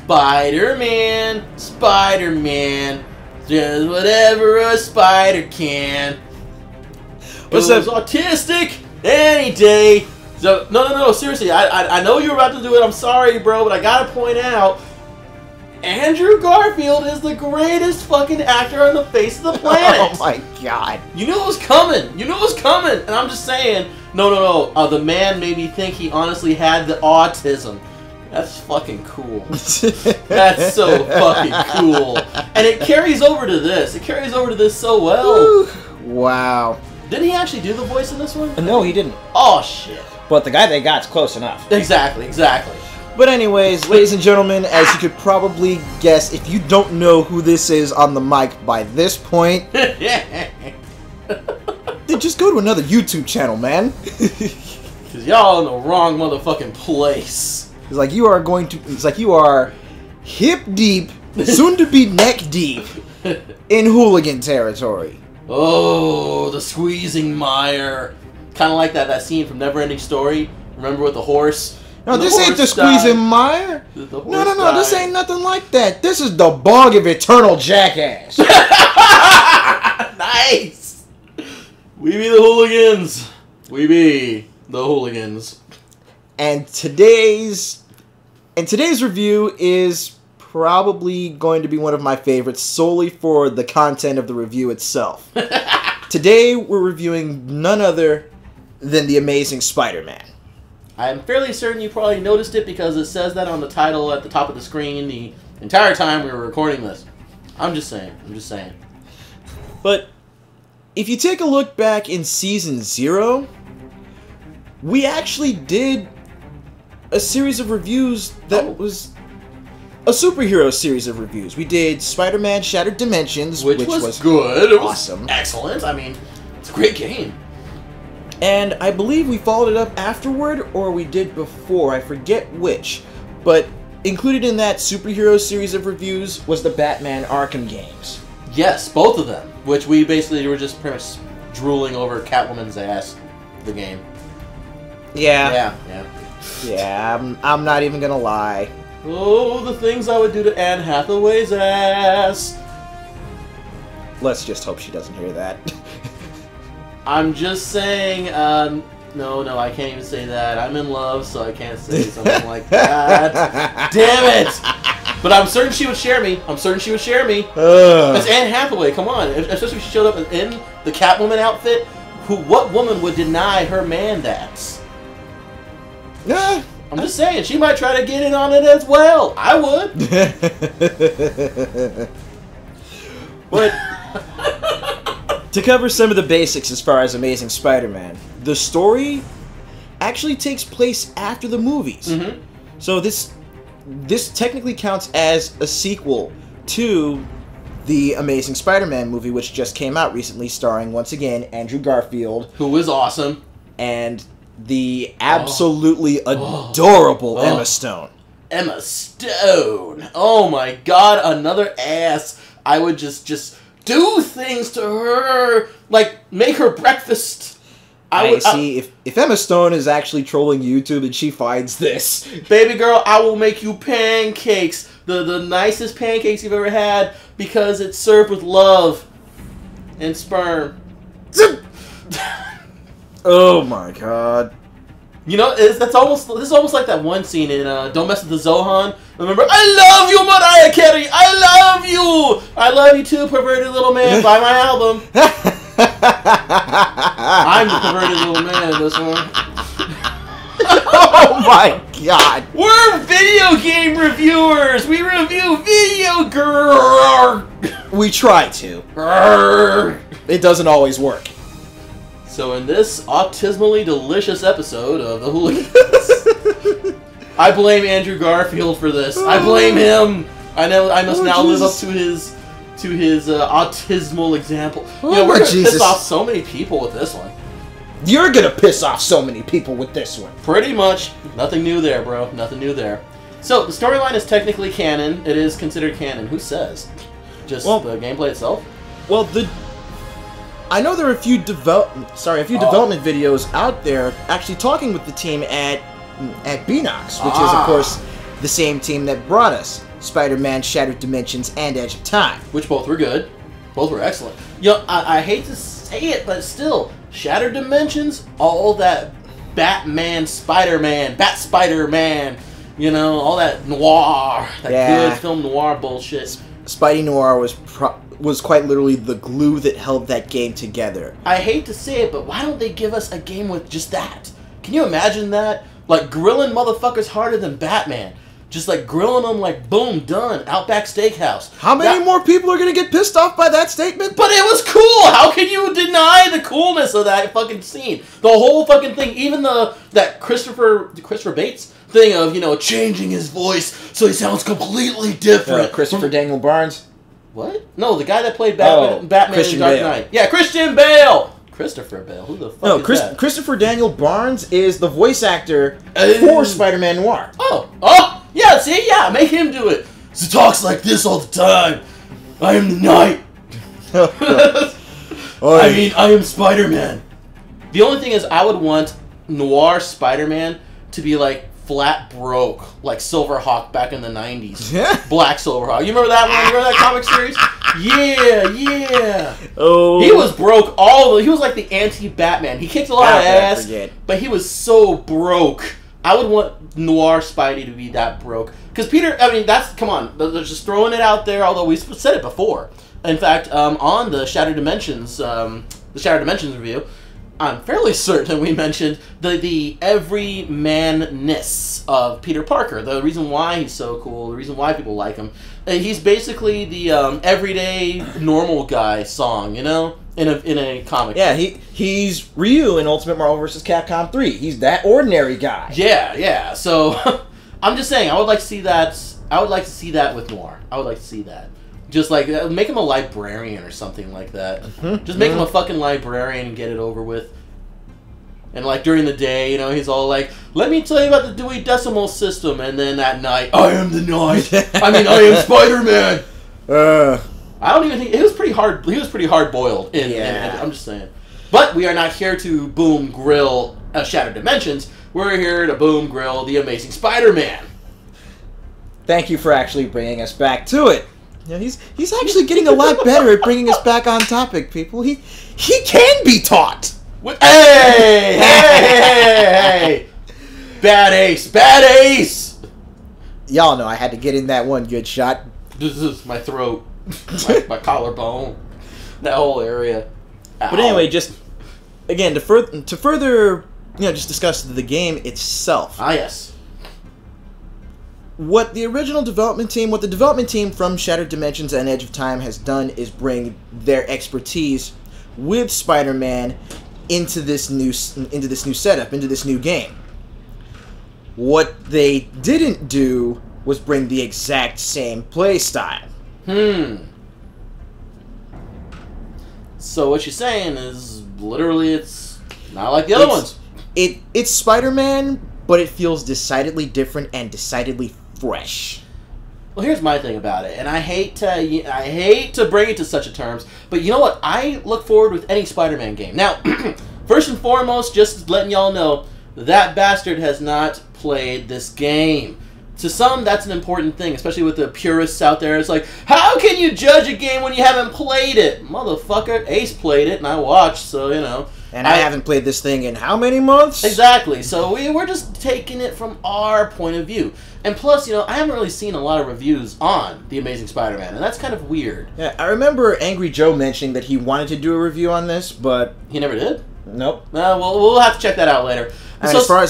Spider-Man, Spider-Man, does whatever a spider can. What's Goes autistic any day. So no, seriously, I know you were about to do it. I'm sorry, bro, but I gotta point out, Andrew Garfield is the greatest fucking actor on the face of the planet. Oh my god. You knew it was coming. You knew it was coming. And I'm just saying, no. The man made me think he honestly had the autism. That's fucking cool. That's so fucking cool. And it carries over to this. It carries over to this so well. Woo. Wow. Didn't he actually do the voice in this one? No, he didn't. Oh, shit. But the guy they got's close enough. Exactly. But anyways, ladies and gentlemen, as you could probably guess, if you don't know who this is on the mic by this point, then just go to another YouTube channel, man. Because y'all in the wrong motherfucking place. It's like you are hip deep, soon to be neck deep, in hooligan territory. Oh, the squeezing mire. Kind of like that scene from Neverending Story. Remember with the horse? No, this ain't the squeezing mire. No, this ain't nothing like that. This is the bog of eternal jackass. Nice. We be the hooligans. We be the hooligans. And today's review is probably going to be one of my favorites solely for the content of the review itself. Today we're reviewing none other than The Amazing Spider-Man. I'm fairly certain you probably noticed it because it says that on the title at the top of the screen the entire time we were recording this. I'm just saying. But if you take a look back in Season 0, we actually did a series of reviews that was a superhero series of reviews. We did Spider-Man Shattered Dimensions, which was good. It was awesome. Excellent. I mean, it's a great game. And I believe we followed it up afterward, or we did before. I forget which. But included in that superhero series of reviews was the Batman Arkham games. Yes, both of them. Which we basically were just pretty much drooling over Catwoman's ass, the game. Yeah. Yeah, I'm not even gonna lie. Oh, the things I would do to Anne Hathaway's ass. Let's just hope she doesn't hear that. I'm just saying, no, I can't even say that. I'm in love, so I can't say something like that. Damn it! But I'm certain she would share me. That's Anne Hathaway, come on. Especially if she showed up in the Catwoman outfit. What woman would deny her man that? I'm just saying, she might try to get in on it as well. I would. But to cover some of the basics as far as Amazing Spider-Man, the story actually takes place after the movies. Mm-hmm. So this technically counts as a sequel to the Amazing Spider-Man movie, which just came out recently, starring, once again, Andrew Garfield. Who was awesome. And the absolutely adorable Emma Stone. Emma Stone. Oh my god, another ass. I would just do things to her, like make her breakfast. If Emma Stone is actually trolling YouTube and she finds this, baby girl, I will make you pancakes, the nicest pancakes you've ever had, because it's served with love and sperm. Oh my god. You know, this is almost like that one scene in Don't Mess with the Zohan. Remember, I love you, Mariah Carey! I love you! I love you too, perverted little man. Buy my album. I'm the perverted little man in this one. Oh my god. We're video game reviewers! We review video girl. We try to. It doesn't always work. So in this autismally delicious episode of the Hooliganz, I blame Andrew Garfield for this. I blame him. I must now live up to his autismal example. You know, we're gonna piss off so many people with this one. You're gonna piss off so many people with this one. Pretty much. Nothing new there, bro. Nothing new there. So the storyline is technically canon. It is considered canon. Who says? Just the gameplay itself? Well, I know there are a few development videos out there actually talking with the team at Beanox, which is, of course, the same team that brought us Spider-Man Shattered Dimensions and Edge of Time. Which both were good. Both were excellent. You know, I hate to say it, but still, Shattered Dimensions, all that Batman, Spider-Man, Bat-Spider-Man, you know, all that noir, that good film noir bullshit. Spidey Noir was quite literally the glue that held that game together. I hate to say it, but why don't they give us a game with just that? Can you imagine that? Like, grilling motherfuckers harder than Batman. Just like grilling them like, boom, done, Outback Steakhouse. How many more people are going to get pissed off by that statement? But it was cool! How can you deny the coolness of that fucking scene? The whole fucking thing, even that Christopher Bates thing of, you know, changing his voice so he sounds completely different. Christopher Daniel Barnes? What? No, the guy that played Batman in Dark Knight. Yeah, Christian Bale! Christopher Bale. Who the fuck is that? Christopher Daniel Barnes is the voice actor for Spider-Man Noir. Oh! Yeah, see? Yeah, make him do it. He talks like this all the time. I am the Knight. I mean, I am Spider-Man. The only thing is, I would want Noir Spider-Man to be like flat broke, like Silverhawk back in the 90s. Black Silverhawk. You remember that one? You remember that comic series? Yeah. Oh. He was broke he was like the anti-Batman. He kicked a lot of ass, but he was so broke. I would want Noir Spidey to be that broke. Because Peter, I mean, come on. They're just throwing it out there, although we said it before. In fact, on the Shattered Dimensions review, I'm fairly certain we mentioned the everymanness of Peter Parker. The reason why he's so cool, the reason why people like him. He's basically the everyday normal guy song, you know? In a comic. Yeah, he's Ryu in Ultimate Marvel vs. Capcom 3. He's that ordinary guy. Yeah. So I'm just saying, I would like to see that. I would like to see that with Noir. I would like to see that. Just like make him a librarian or something like that. Just make him a fucking librarian and get it over with. And like during the day, you know, he's all like, "Let me tell you about the Dewey Decimal System," and then at night, "I am the Knight. I mean, I am Spider-Man." I don't even think it was pretty hard. He was pretty hard boiled. I'm just saying. But we are not here to boom grill Shattered Dimensions. We're here to boom grill the Amazing Spider-Man. Thank you for actually bringing us back to it. Yeah, he's actually getting a lot better at bringing us back on topic, people. He can be taught. Hey! Bad ace! Y'all know I had to get in that one good shot. This is my throat. my collarbone, that whole area. Ow. But anyway, just again to further, you know, just discuss the game itself. Ah, yes. What the development team from Shattered Dimensions and Edge of Time has done is bring their expertise with Spider-Man into this new setup, into this new game. What they didn't do was bring the exact same play style. So what you're saying is literally it's not like the other ones. It's Spider-Man, but it feels decidedly different and decidedly fresh. Well, here's my thing about it, and I hate to bring it to such a terms, but you know what? I look forward with any Spider-Man game. Now, first and foremost, just letting y'all know, that bastard has not played this game. To some, that's an important thing, especially with the purists out there. It's like, how can you judge a game when you haven't played it? Motherfucker, Ace played it, and I watched, so, you know. And I haven't played this thing in how many months? Exactly. So we're just taking it from our point of view. And plus, you know, I haven't really seen a lot of reviews on The Amazing Spider-Man, and that's kind of weird. Yeah, I remember Angry Joe mentioning that he wanted to do a review on this, but... He never did? Nope. Well, we'll have to check that out later. So, as far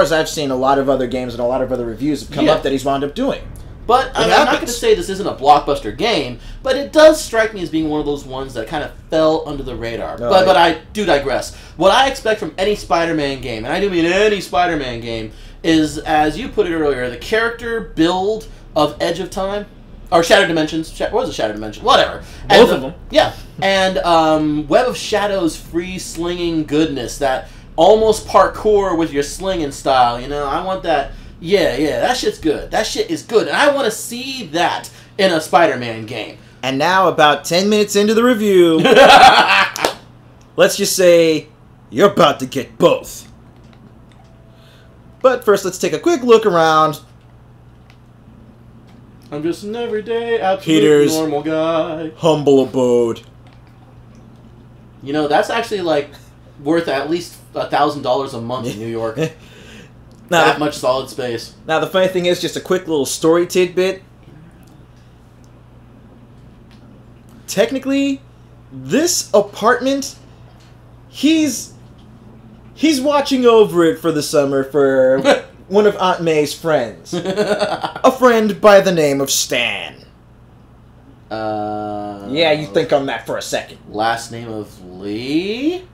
as I've seen, a lot of other games and a lot of other reviews have come up that he's wound up doing. But I'm not going to say this isn't a blockbuster game, but it does strike me as being one of those ones that kind of fell under the radar. But I do digress. What I expect from any Spider-Man game, and I do mean any Spider-Man game, is, as you put it earlier, the character build of Edge of Time, or Shattered Dimensions. What was it, Shattered Dimensions? Whatever. Both of them. Yeah. And Web of Shadows free slinging goodness, that almost parkour with your slinging style. You know, I want that. Yeah, that shit's good. That shit is good. And I want to see that in a Spider-Man game. And now, about 10 minutes into the review, let's just say you're about to get both. But first, let's take a quick look around I'm just an everyday, absolute Peter's normal guy. humble abode. You know, that's actually like worth at least $1,000 a month in New York. Now, that much solid space. Now, the funny thing is, just a quick little story tidbit. Technically, this apartment, he's watching over it for the summer for one of Aunt May's friends. A friend by the name of Stan. Yeah, you think on that for a second. Last name of Lee?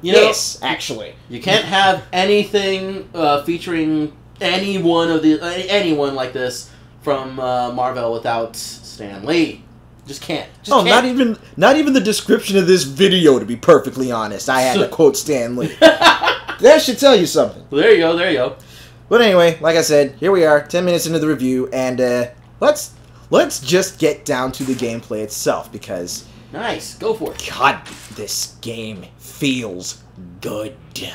Yes, actually. You can't have anything featuring anyone like this from Marvel without Stan Lee. Just can't. Can't. Not even the description of this video, to be perfectly honest. I had to quote Stan Lee. That should tell you something. Well, there you go, there you go. But anyway, like I said, here we are, 10 minutes into the review, and let's just get down to the gameplay itself, because... Nice, go for it. God, this game feels good.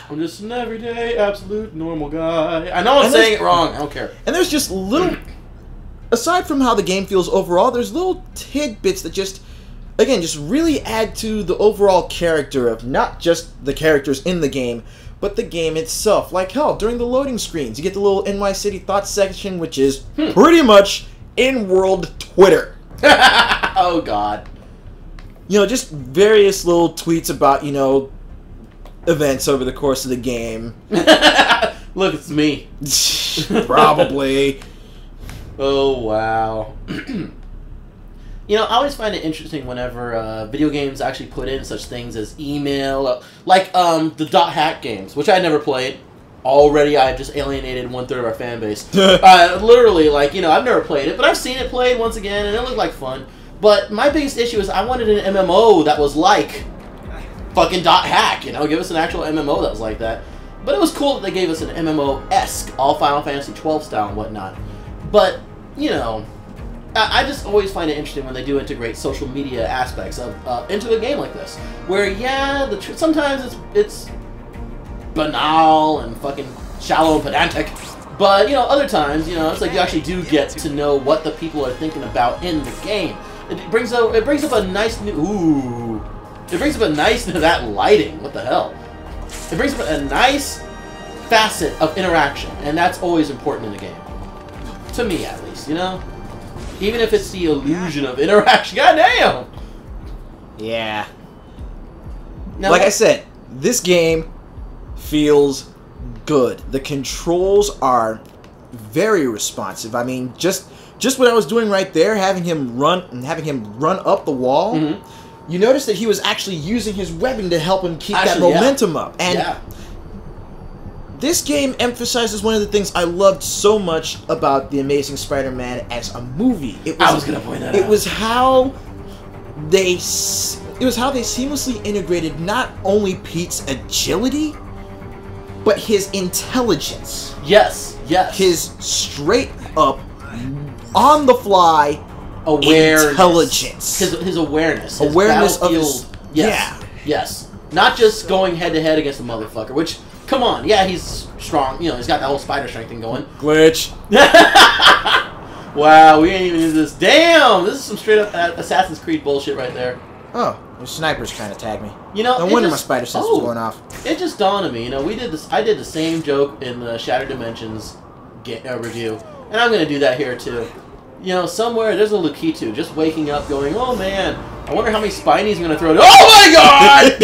I'm just an everyday, absolute, normal guy. I know I'm saying it wrong, I don't care. And there's just little... Aside from how the game feels overall, there's little tidbits that just really add to the overall character of not just the characters in the game, but the game itself. Like, hell, during the loading screens, you get the little NY City Thoughts section, which is pretty much in-world Twitter. Oh, God. You know, just various little tweets about, you know, events over the course of the game. Look, it's me. Probably. Oh, wow. You know, I always find it interesting whenever video games actually put in such things as email, like the .hack games, which I never played. Already, I've just alienated 1/3 of our fan base. Literally, like, you know, I've never played it, but I've seen it played once again, and it looked like fun. But my biggest issue is I wanted an MMO that was like fucking .hack, you know, give us an actual MMO that was like that. But it was cool that they gave us an MMO-esque, all Final Fantasy 12 style and whatnot. But, you know, I just always find it interesting when they do integrate social media aspects of into a game like this, where yeah, sometimes it's banal and fucking shallow and pedantic, but you know, other times, you know, it's like you actually do get to know what the people are thinking about in the game. It brings up a nice that lighting. What the hell? It brings up a nice facet of interaction, and that's always important in the game. To me, at least, you know? Even if it's the illusion of interaction. Goddamn! Yeah. Now, like I said, this game feels good. The controls are very responsive. I mean, just what I was doing right there, having him run up the wall, you notice that he was actually using his webbing to help him keep that momentum up. And this game emphasizes one of the things I loved so much about The Amazing Spider-Man as a movie. I was gonna point that out. It was how they seamlessly integrated not only Pete's agility, but his intelligence. Yes, yes. His straight up, on the fly intelligence. His awareness. His awareness of his... Yes, yes. Not just going head to head against a motherfucker, which... Come on, yeah, he's strong. You know, he's got that whole spider strength thing going. Glitch. Wow, we ain't even into this. Damn, this is some straight up Assassin's Creed bullshit right there. Oh, the snipers trying to tag me. You know, no wonder my spider sense was going off. It just dawned on me. You know, we did this. I did the same joke in the Shattered Dimensions review, and I'm gonna do that here too. You know, somewhere there's a Lukitu just waking up, going, "Oh man, I wonder how many Spideys I'm gonna throw." Oh my god!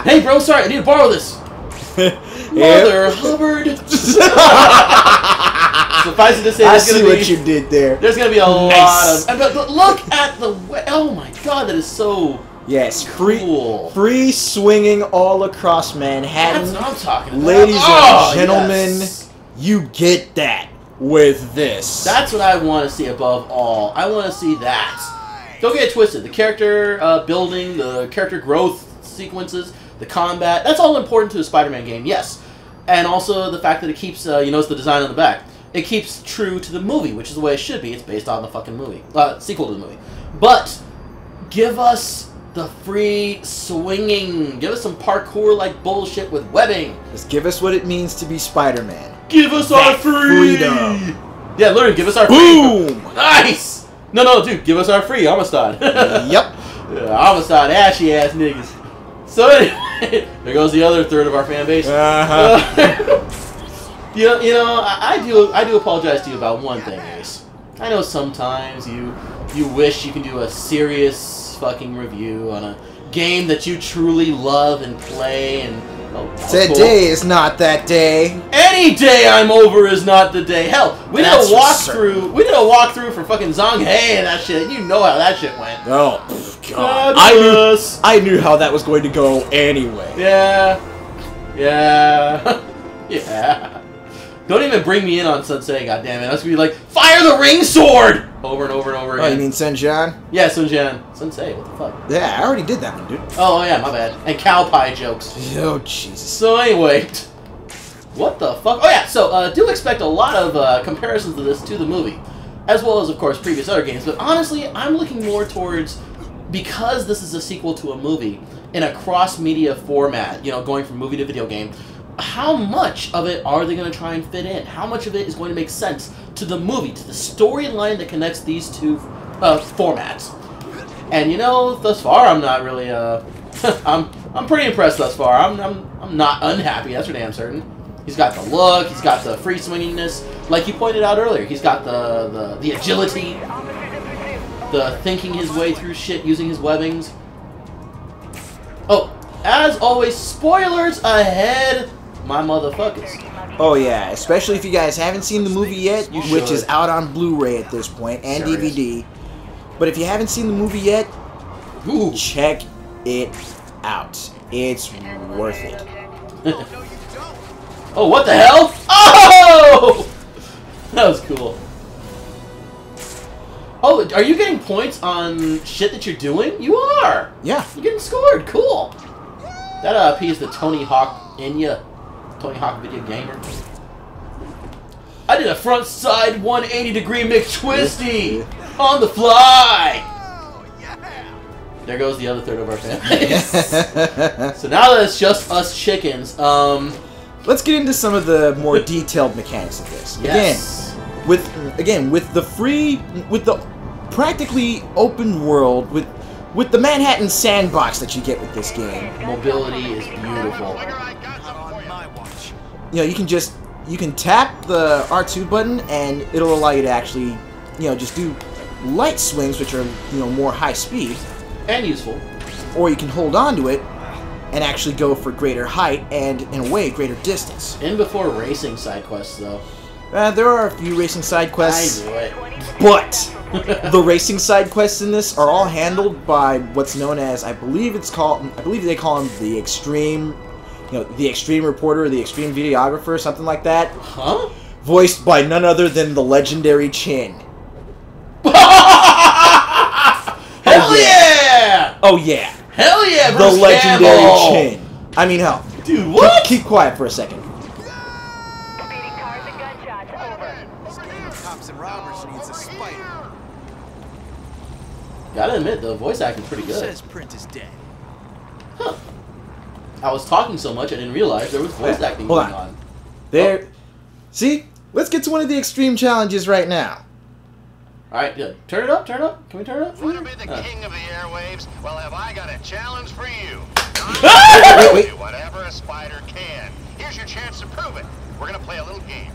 Hey, bro, sorry, I need to borrow this. Mother Hubbard. Suffice it to say, what you did there. There's gonna be a lot of. But look at the. Oh my god, that is so. Yes, cool. Free swinging all across Manhattan. That's what I'm talking about. Ladies and gentlemen, you get that with this. That's what I want to see above all. I want to see that. Don't get it twisted. The character building, the character growth sequences, the combat, that's all important to a Spider-Man game, yes. And also the fact that it keeps, you notice the design on the back. It keeps true to the movie, which is the way it should be. It's based on the fucking movie. Sequel to the movie. But, give us the free swinging. Give us some parkour-like bullshit with webbing. Just give us what it means to be Spider-Man. Give us our freedom! Yeah, literally, give us our Boom! free. Nice! No, dude, give us our free Amistad. Yep. Yeah, Amistad, ashy ass niggas. So anyway, there goes the other third of our fan base. You know, I do apologize to you about one thing, Ace. I know sometimes you wish you can do a serious fucking review on a game that you truly love and play, and today is not that day. Any day I'm over is not the day. Hell, we did a walkthrough. We did a walkthrough for fucking Zhang He and that shit. You know how that shit went. Oh God! I knew how that was going to go anyway. Yeah. Yeah. Don't even bring me in on Sensei, goddammit. I was gonna be like, fire the ring sword! Over and over and over again. Oh, you mean Senjan? Yeah, Senjan. Sensei, what the fuck? Yeah, I already did that one, dude. Oh, yeah, my bad. And cow pie jokes. Oh, Jesus. So, anyway. What the fuck? Oh, yeah, so, do expect a lot of comparisons of this to the movie. As well as, of course, previous other games. But honestly, I'm looking more towards, because this is a sequel to a movie, in a cross-media format, you know, going from movie to video game, how much of it are they going to try and fit in? How much of it is going to make sense to the movie, to the storyline that connects these two formats? And you know, thus far, I'm not really. I'm pretty impressed thus far. I'm not unhappy. That's for damn certain. He's got the look. He's got the free swinginess, like you pointed out earlier. He's got the agility, the thinking his way through shit using his webbings. Oh, as always, spoilers ahead. My motherfuckers. Oh yeah, especially if you guys haven't seen the movie yet, which is out on Blu-ray at this point, and DVD. But if you haven't seen the movie yet, check it out. It's worth it. Oh, what the hell? Oh! That was cool. Oh, are you getting points on shit that you're doing? You are! Yeah. You're getting scored. Cool. That appeased the Tony Hawk in ya. Tony Hawk video gamer. I did a front side 180-degree McTwisty on the fly. There goes the other third of our family. So now that it's just us chickens, let's get into some of the more detailed mechanics of this. Yes. Again, with the practically open world, with the Manhattan sandbox that you get with this game. Mobility is beautiful. You know, you can tap the R2 button and it'll allow you to actually, you know, just do light swings, which are, you know, more high speed. And useful. Or you can hold on to it and actually go for greater height and, in a way, greater distance. In before racing side quests, though. There are a few racing side quests. I knew it. But the racing side quests in this are all handled by what's known as, I believe they call him the extreme, you know, the extreme reporter or the extreme videographer, something like that. Huh? Voiced by none other than the legendary Chin. Hell yeah! Oh yeah! Hell yeah, the Bruce legendary Campbell! Chin. I mean, hell. Dude, what? Keep quiet for a second. Cops and robbers needs a spider. Gotta admit, the voice acting's pretty good. Says print is dead. Huh. I was talking so much I didn't realize there was voice acting going on. There. Oh. See? Let's get to one of the extreme challenges right now. Alright, good. Turn it up, turn it up. Can we turn it up? Want to be the king of the airwaves? Well, have I got a challenge for you? Wait. Whatever a spider can. Here's your chance to prove it. We're going to play a little game.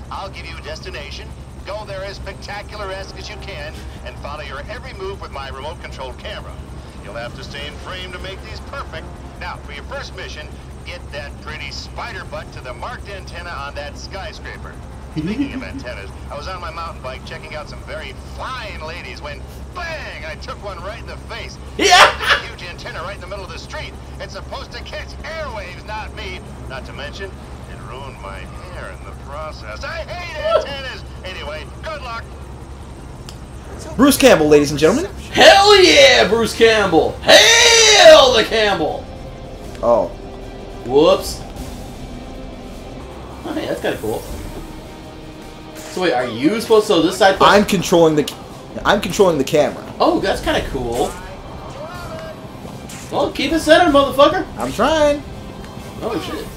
I'll give you a destination. Go there as spectacular-esque as you can, and follow your every move with my remote-controlled camera. You'll have to stay in frame to make these perfect. Now, for your first mission, get that pretty spider butt to the marked antenna on that skyscraper. Speaking of antennas, I was on my mountain bike checking out some very fine ladies when, bang, I took one right in the face. Yeah! There's a huge antenna right in the middle of the street. It's supposed to catch airwaves, not me. Not to mention, it ruined my hair in the process. I hate antennas! Anyway, good luck. Bruce Campbell, ladies and gentlemen. Hell yeah, Bruce Campbell! Hail the Campbell! Oh. Whoops. Oh, hey, that's kind of cool. So wait, are you supposed to? So this side. I'm controlling the camera. Oh, that's kind of cool. Well, keep it centered, motherfucker. I'm trying. Oh shit.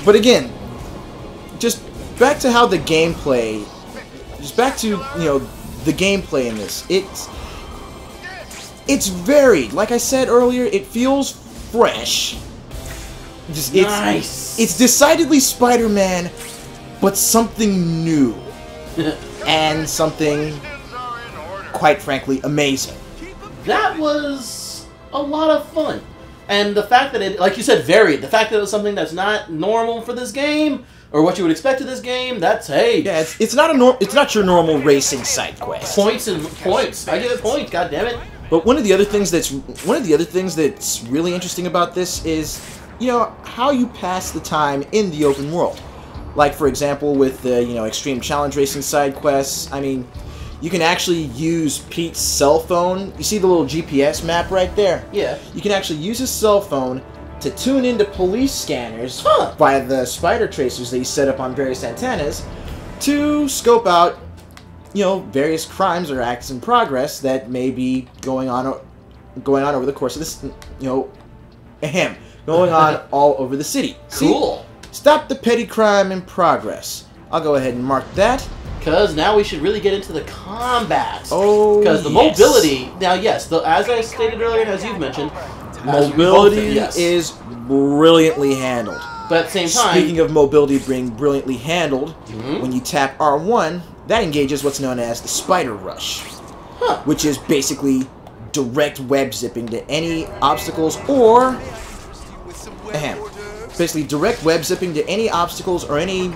But again, just back to how the gameplay just back to, you know, the gameplay in this. It's varied. Like I said earlier, it feels fresh. Just, Nice. It's decidedly Spider-Man, but something new. And something, quite frankly, amazing. That was a lot of fun. And the fact that it, like you said, varied. The fact that it was something that's not normal for this game, or what you would expect of this game, that's, hey. Yeah, it's not your normal racing side quest. Points and points. I give it points, god damn it. But one of the other things that's really interesting about this is, you know, how you pass the time in the open world. Like, for example, with the, you know, extreme challenge racing side quests. I mean, you can actually use Pete's cell phone. You see the little GPS map right there? Yeah. You can actually use his cell phone to tune into police scanners via the spider tracers that you set up on various antennas to scope out, you know, various crimes or acts in progress that may be going on over the course of this, you know, going on all over the city. Cool. See? Stop the petty crime in progress. I'll go ahead and mark that. Because now we should really get into the combat. Oh, because the mobility, now yes, as I stated earlier and as you've mentioned, mobility is brilliantly handled. But at the same time, speaking of mobility being brilliantly handled, when you tap R1, that engages what's known as the Spider Rush, which is basically direct web zipping to any obstacles or basically direct web zipping to any obstacles or any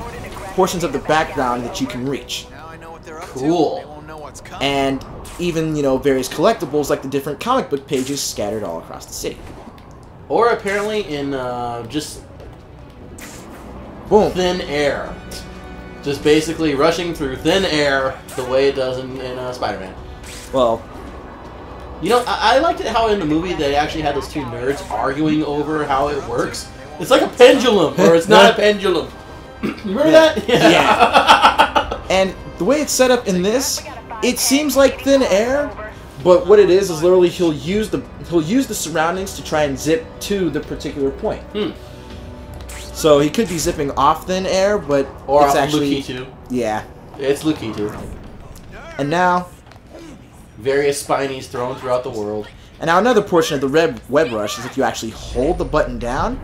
portions of the background that you can reach. Cool. And even, you know, various collectibles like the different comic book pages scattered all across the city. Or apparently in just boom, thin air. Just basically rushing through thin air the way it does in Spider-Man. Well, you know, I liked it how in the movie they actually had those two nerds arguing over how it works. It's like a pendulum, or it's not a pendulum. Remember that? Yeah. And the way it's set up in this, it seems like thin air, but what it is literally he'll use the surroundings to try and zip to the particular point. So he could be zipping off thin air, but or it's off actually Lukitu. Yeah. It's Lukitu. And now various Spinies thrown throughout the world. And now another portion of the web rush is if you actually hold the button down,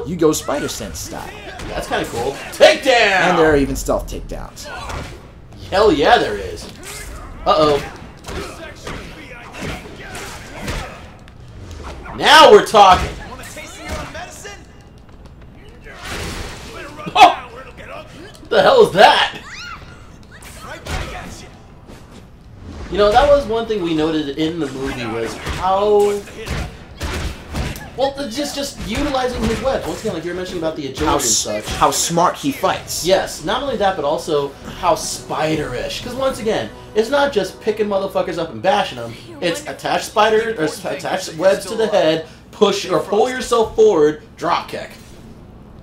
you go Spider Sense style. That's kind of cool. Takedown! And there are even stealth takedowns. Hell yeah, there is. Uh-oh. Now we're talking. Oh! What the hell is that? You know, that was one thing we noted in the movie was how... Well, just utilizing his webs. Once again, like you were mentioning about the agility and such. How smart he fights. Yes, not only that, but also how spider-ish. Because once again, it's not just picking motherfuckers up and bashing them. It's attach attach webs to the head, push or pull yourself forward, drop kick.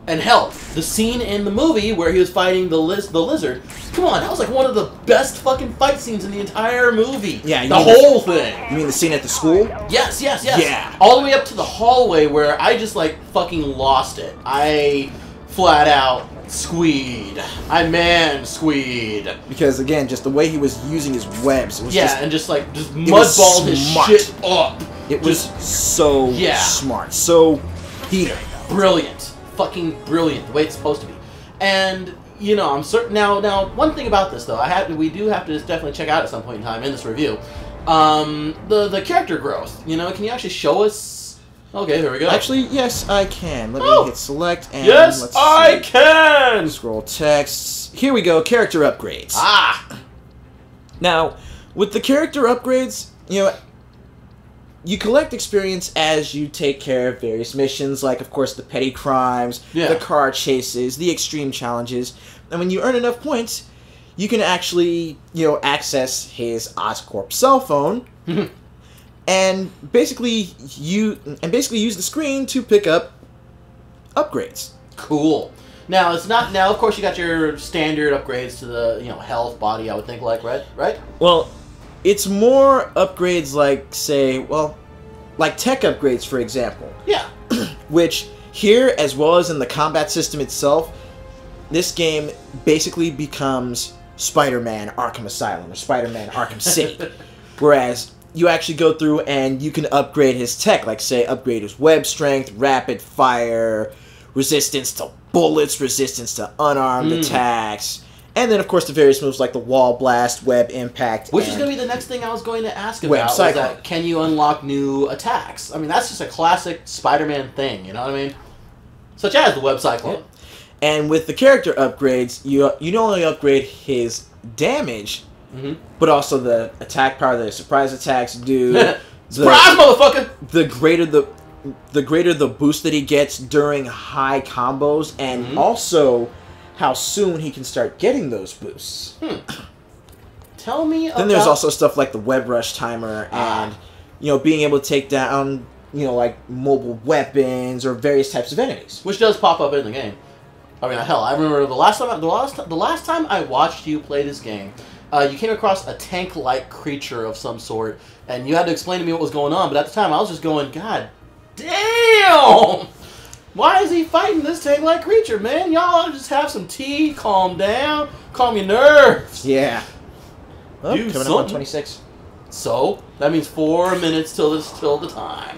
And hell, the scene in the movie where he was fighting the lizard, come on, that was like one of the best fucking fight scenes in the entire movie. Yeah, the whole thing. You mean the scene at the school? Yes. Yeah. All the way up to the hallway where I just like fucking lost it. I flat out squeed. I man-squeed. Because again, just the way he was using his webs, it was just mudballed his shit up. It was so smart, so Peter. Brilliant. Fucking brilliant, the way it's supposed to be. And, you know, I'm certain... Now, one thing about this, though, we do have to just definitely check out at some point in time in this review. The character growth. You know, can you actually show us... Okay, here we go. Actually, yes, I can. Let me hit select and... Yes, let's I can! Scroll texts. Here we go, character upgrades. Now, with the character upgrades, you know... You collect experience as you take care of various missions, like, of course, the petty crimes, the car chases, the extreme challenges. And when you earn enough points, you can actually, you know, access his Oscorp cell phone and basically use the screen to pick up upgrades. Cool. Now, it's not... Now, of course, you got your standard upgrades to the, you know, health, body, I would think, like, right? Well... It's more upgrades like, say, well, like tech upgrades, for example. Yeah. Which, here, as well as in the combat system itself, this game basically becomes Spider-Man Arkham Asylum or Spider-Man Arkham City. Whereas you actually go through and you can upgrade his tech, like say upgrade his web strength, rapid fire, resistance to bullets, resistance to unarmed attacks, and then of course the various moves like the wall blast, web impact, which is going to be the next thing I was going to ask about. Web cycle. That can you unlock new attacks? I mean, that's just a classic Spider-Man thing, you know what I mean? Such as the web cycle. Yeah. And with the character upgrades, you not only upgrade his damage, but also the attack power that his surprise attacks do. Surprise, motherfucker! The greater the boost that he gets during high combos, and also how soon he can start getting those boosts. Tell me about... Then there's also stuff like the web rush timer and, being able to take down, like mobile weapons or various types of enemies. Which does pop up in the game. I mean, hell, I remember the last time I watched you play this game, you came across a tank-like creature of some sort, and you had to explain to me what was going on, but at the time I was just going, God damn! Why is he fighting this tank-like creature, man? Y'all just have some tea, calm down, calm your nerves. Yeah. Well, Do coming something. up on 26. So, that means 4 minutes till the time.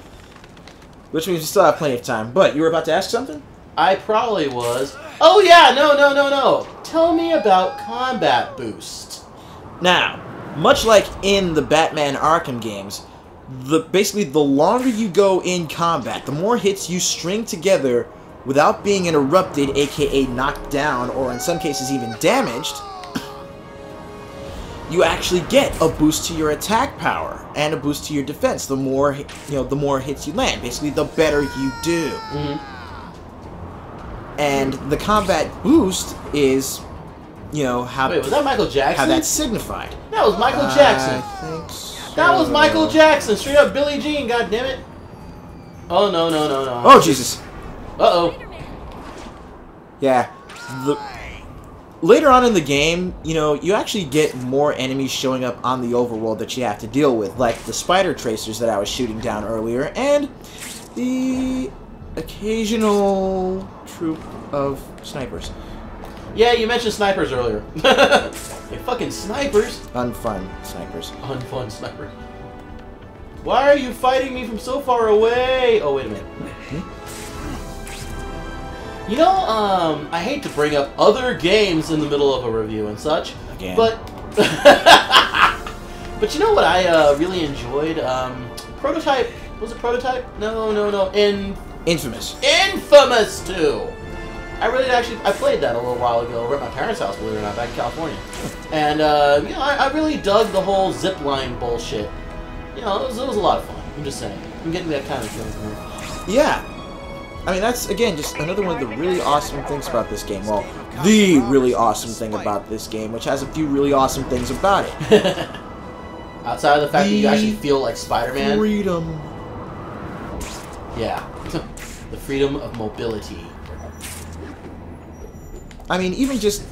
Which means we still have plenty of time, but you were about to ask something? I probably was. Oh yeah, no. Tell me about combat boost. Now, much like in the Batman Arkham games, basically the longer you go in combat, the more hits you string together without being interrupted, aka knocked down, or in some cases even damaged, you actually get a boost to your attack power and a boost to your defense. The more the more hits you land, basically the better you do. And the combat boost is, how... Wait, was that Michael Jackson? How that's signified. That was Michael Jackson. I think so. That was Michael Jackson. Straight up Billie Jean, goddammit. Oh, no. Oh, Jesus. Uh-oh. Yeah. Later on in the game, you actually get more enemies showing up on the overworld that you have to deal with, like the spider tracers that I was shooting down earlier, and the occasional troop of snipers. Yeah, you mentioned snipers earlier. Hey, fucking snipers. Unfun snipers. Unfun snipers. Why are you fighting me from so far away? Oh, wait a minute. I hate to bring up other games in the middle of a review and such. Again. But you know what I really enjoyed? Prototype. Was it Prototype? No. Infamous. Infamous 2! I played that a little while ago over at my parents' house, believe it or not, back in California. And, I really dug the whole zipline bullshit. It was a lot of fun. I'm just saying. I'm getting that kind of feeling. Yeah. I mean, that's, again, just another one of the really awesome things about this game. Well, the really awesome thing about this game, which has a few really awesome things about it. Outside of the fact that you actually feel like Spider-Man. Freedom. Yeah. The freedom of mobility. I mean, even just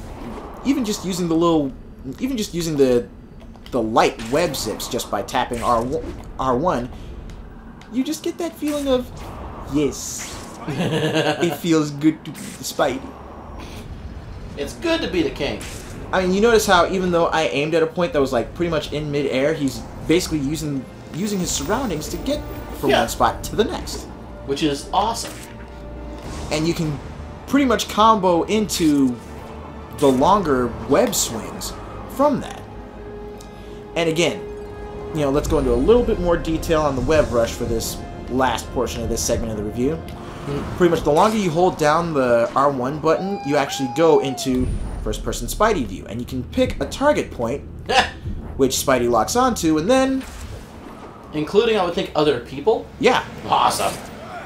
using the light web zips just by tapping R1, you just get that feeling of, yes, it feels good to be the Spidey. It's good to be the king. I mean, you notice how even though I aimed at a point that was like pretty much in mid-air, he's basically using his surroundings to get from one spot to the next. Which is awesome. And you can pretty much combo into the longer web swings from that. And again, let's go into a little bit more detail on the web rush for this last portion of this segment of the review. Pretty much the longer you hold down the R1 button, you actually go into first-person Spidey view, and you can pick a target point, which Spidey locks onto, and then... Including, I would think, other people? Yeah. Awesome.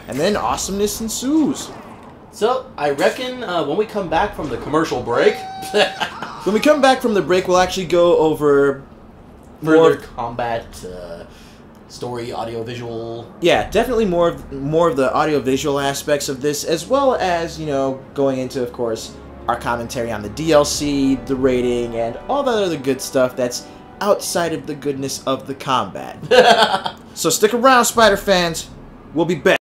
And then awesomeness ensues. So, I reckon when we come back from the commercial break... When we come back from the break, we'll actually go over... Further combat, story, audio-visual... Yeah, definitely more of the audio-visual aspects of this, as well as, going into, of course, our commentary on the DLC, the rating, and all that other good stuff that's outside of the goodness of the combat. So stick around, Spider fans. We'll be back.